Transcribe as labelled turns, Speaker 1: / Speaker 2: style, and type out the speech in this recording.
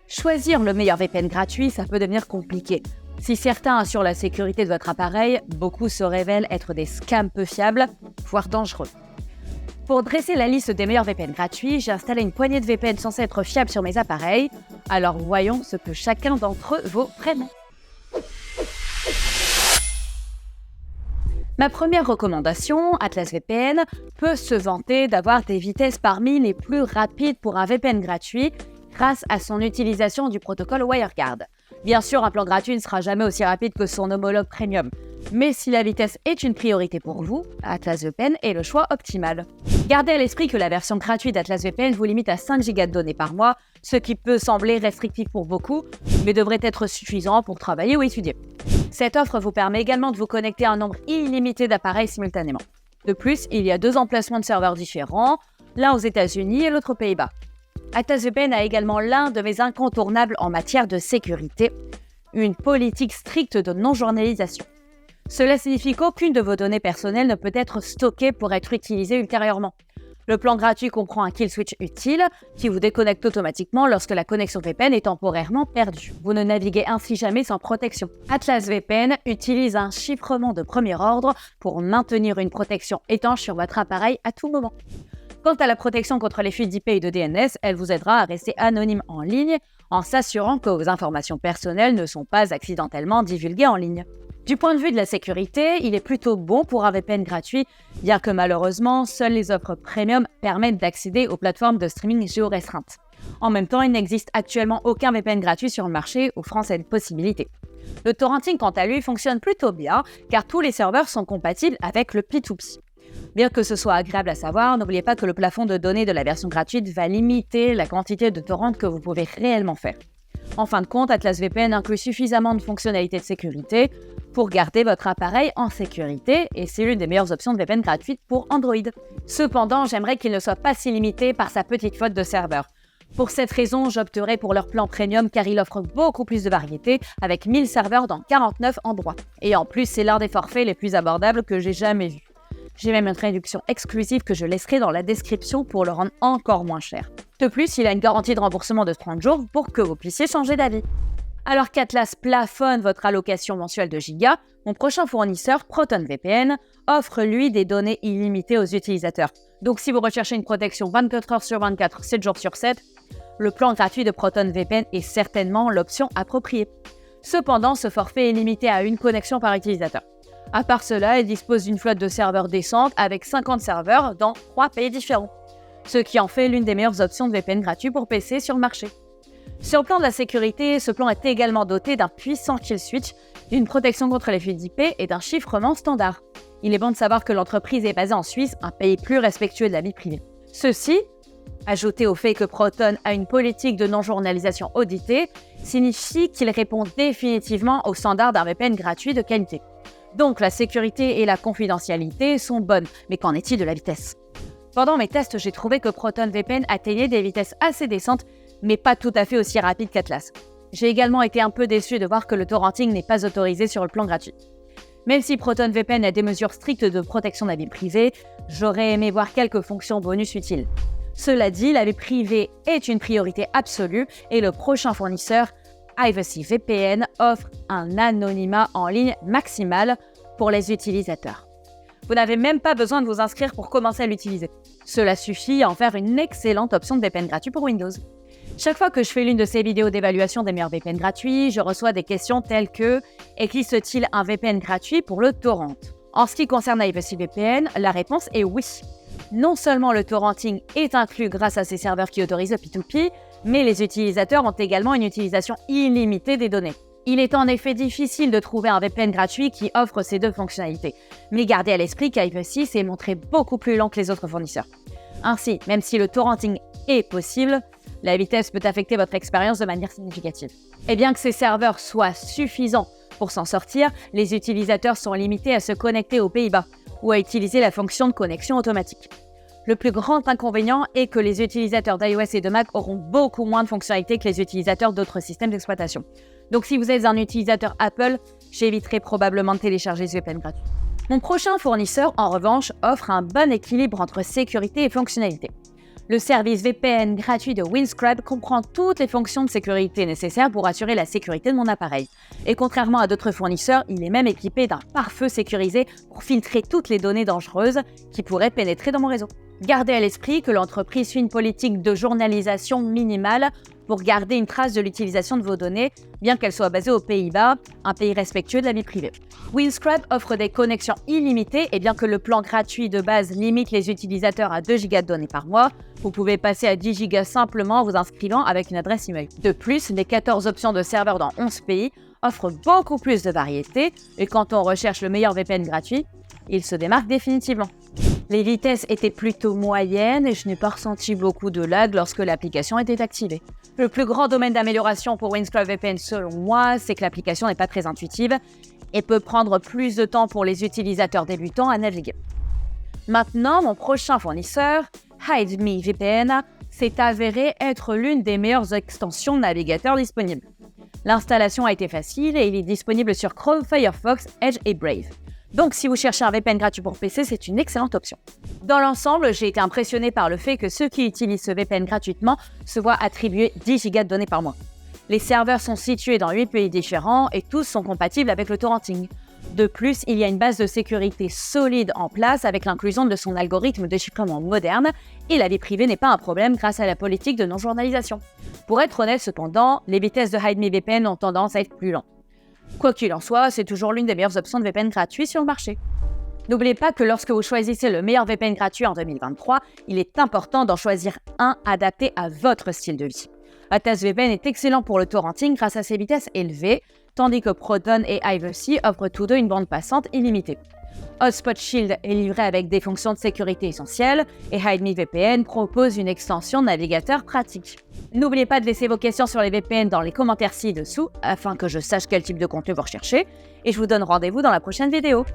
Speaker 1: Choisir le meilleur VPN gratuit, ça peut devenir compliqué. Si certains assurent la sécurité de votre appareil, beaucoup se révèlent être des scams peu fiables, voire dangereux. Pour dresser la liste des meilleurs VPN gratuits, j'ai installé une poignée de VPN censés être fiables sur mes appareils. Alors voyons ce que chacun d'entre eux vaut vraiment. Ma première recommandation, Atlas VPN, peut se vanter d'avoir des vitesses parmi les plus rapides pour un VPN gratuit grâce à son utilisation du protocole WireGuard. Bien sûr, un plan gratuit ne sera jamais aussi rapide que son homologue premium. Mais si la vitesse est une priorité pour vous, Atlas VPN est le choix optimal. Gardez à l'esprit que la version gratuite d'Atlas VPN vous limite à 5 Go de données par mois, ce qui peut sembler restrictif pour beaucoup, mais devrait être suffisant pour travailler ou étudier. Cette offre vous permet également de vous connecter à un nombre illimité d'appareils simultanément. De plus, il y a 2 emplacements de serveurs différents, l'un aux États-Unis et l'autre aux Pays-Bas. Atlas VPN a également l'un de mes incontournables en matière de sécurité, une politique stricte de non-journalisation. Cela signifie qu'aucune de vos données personnelles ne peut être stockée pour être utilisée ultérieurement. Le plan gratuit comprend un kill switch utile qui vous déconnecte automatiquement lorsque la connexion VPN est temporairement perdue. Vous ne naviguez ainsi jamais sans protection. Atlas VPN utilise un chiffrement de premier ordre pour maintenir une protection étanche sur votre appareil à tout moment. Quant à la protection contre les fuites d'IP et de DNS, elle vous aidera à rester anonyme en ligne en s'assurant que vos informations personnelles ne sont pas accidentellement divulguées en ligne. Du point de vue de la sécurité, il est plutôt bon pour un VPN gratuit, bien que malheureusement, seules les offres premium permettent d'accéder aux plateformes de streaming géorestreintes. En même temps, il n'existe actuellement aucun VPN gratuit sur le marché offrant cette possibilité. Le torrenting, quant à lui, fonctionne plutôt bien, car tous les serveurs sont compatibles avec le P2P. Bien que ce soit agréable à savoir, n'oubliez pas que le plafond de données de la version gratuite va limiter la quantité de torrents que vous pouvez réellement faire. En fin de compte, Atlas VPN inclut suffisamment de fonctionnalités de sécurité pour garder votre appareil en sécurité et c'est l'une des meilleures options de VPN gratuite pour Android. Cependant, j'aimerais qu'il ne soit pas si limité par sa petite flotte de serveurs. Pour cette raison, j'opterai pour leur plan premium car il offre beaucoup plus de variété avec 1000 serveurs dans 49 endroits. Et en plus, c'est l'un des forfaits les plus abordables que j'ai jamais vu. J'ai même une réduction exclusive que je laisserai dans la description pour le rendre encore moins cher. De plus, il a une garantie de remboursement de 30 jours pour que vous puissiez changer d'avis. Alors qu'Atlas plafonne votre allocation mensuelle de gigas, mon prochain fournisseur, ProtonVPN, offre lui des données illimitées aux utilisateurs. Donc si vous recherchez une protection 24 heures sur 24, 7 jours sur 7, le plan gratuit de ProtonVPN est certainement l'option appropriée. Cependant, ce forfait est limité à une connexion par utilisateur. À part cela, il dispose d'une flotte de serveurs décente avec 50 serveurs dans 3 pays différents, ce qui en fait l'une des meilleures options de VPN gratuit pour PC sur le marché. Sur le plan de la sécurité, ce plan est également doté d'un puissant kill switch, d'une protection contre les fuites d'IP et d'un chiffrement standard. Il est bon de savoir que l'entreprise est basée en Suisse, un pays plus respectueux de la vie privée. Ceci, ajouté au fait que Proton a une politique de non-journalisation auditée, signifie qu'il répond définitivement aux standards d'un VPN gratuit de qualité. Donc la sécurité et la confidentialité sont bonnes, mais qu'en est-il de la vitesse ? Pendant mes tests, j'ai trouvé que ProtonVPN atteignait des vitesses assez décentes, mais pas tout à fait aussi rapides qu'Atlas. J'ai également été un peu déçu de voir que le torrenting n'est pas autorisé sur le plan gratuit. Même si ProtonVPN a des mesures strictes de protection de la vie privée, j'aurais aimé voir quelques fonctions bonus utiles. Cela dit, la vie privée est une priorité absolue et le prochain fournisseur, Ivacy VPN, offre un anonymat en ligne maximal pour les utilisateurs. Vous n'avez même pas besoin de vous inscrire pour commencer à l'utiliser. Cela suffit à en faire une excellente option de VPN gratuit pour Windows. Chaque fois que je fais l'une de ces vidéos d'évaluation des meilleurs VPN gratuits, je reçois des questions telles que « Existe-t-il un VPN gratuit pour le torrent ?» En ce qui concerne Ivacy VPN, la réponse est oui. Non seulement le torrenting est inclus grâce à ces serveurs qui autorisent le P2P, mais les utilisateurs ont également une utilisation illimitée des données. Il est en effet difficile de trouver un VPN gratuit qui offre ces deux fonctionnalités, mais gardez à l'esprit qu'Ivacy s'est montré beaucoup plus lent que les autres fournisseurs. Ainsi, même si le torrenting est possible, la vitesse peut affecter votre expérience de manière significative. Et bien que ces serveurs soient suffisants pour s'en sortir, les utilisateurs sont limités à se connecter aux Pays-Bas ou à utiliser la fonction de connexion automatique. Le plus grand inconvénient est que les utilisateurs d'iOS et de Mac auront beaucoup moins de fonctionnalités que les utilisateurs d'autres systèmes d'exploitation. Donc si vous êtes un utilisateur Apple, j'éviterai probablement de télécharger ce VPN gratuit. Mon prochain fournisseur, en revanche, offre un bon équilibre entre sécurité et fonctionnalité. Le service VPN gratuit de Windscribe comprend toutes les fonctions de sécurité nécessaires pour assurer la sécurité de mon appareil. Et contrairement à d'autres fournisseurs, il est même équipé d'un pare-feu sécurisé pour filtrer toutes les données dangereuses qui pourraient pénétrer dans mon réseau. Gardez à l'esprit que l'entreprise suit une politique de journalisation minimale pour garder une trace de l'utilisation de vos données, bien qu'elle soit basée aux Pays-Bas, un pays respectueux de la vie privée. Windscribe offre des connexions illimitées et bien que le plan gratuit de base limite les utilisateurs à 2 Go de données par mois, vous pouvez passer à 10 Go simplement en vous inscrivant avec une adresse email. De plus, les 14 options de serveurs dans 11 pays offrent beaucoup plus de variété et quand on recherche le meilleur VPN gratuit, il se démarque définitivement. Les vitesses étaient plutôt moyennes et je n'ai pas ressenti beaucoup de lag lorsque l'application était activée. Le plus grand domaine d'amélioration pour Windscribe VPN selon moi, c'est que l'application n'est pas très intuitive et peut prendre plus de temps pour les utilisateurs débutants à naviguer. Maintenant, mon prochain fournisseur, HideMe VPN, s'est avéré être l'une des meilleures extensions de navigateur disponibles. L'installation a été facile et il est disponible sur Chrome, Firefox, Edge et Brave. Donc si vous cherchez un VPN gratuit pour PC, c'est une excellente option. Dans l'ensemble, j'ai été impressionné par le fait que ceux qui utilisent ce VPN gratuitement se voient attribuer 10 Go de données par mois. Les serveurs sont situés dans 8 pays différents et tous sont compatibles avec le torrenting. De plus, il y a une base de sécurité solide en place avec l'inclusion de son algorithme de chiffrement moderne et la vie privée n'est pas un problème grâce à la politique de non-journalisation. Pour être honnête cependant, les vitesses de HideMe VPN ont tendance à être plus lentes. Quoi qu'il en soit, c'est toujours l'une des meilleures options de VPN gratuit sur le marché. N'oubliez pas que lorsque vous choisissez le meilleur VPN gratuit en 2023, il est important d'en choisir un adapté à votre style de vie. Atlas VPN est excellent pour le torrenting grâce à ses vitesses élevées, tandis que Proton et Ivercy offrent tous deux une bande passante illimitée. Hotspot Shield est livré avec des fonctions de sécurité essentielles et HideMe VPN propose une extension de navigateur pratique. N'oubliez pas de laisser vos questions sur les VPN dans les commentaires ci-dessous afin que je sache quel type de contenu vous recherchez et je vous donne rendez-vous dans la prochaine vidéo.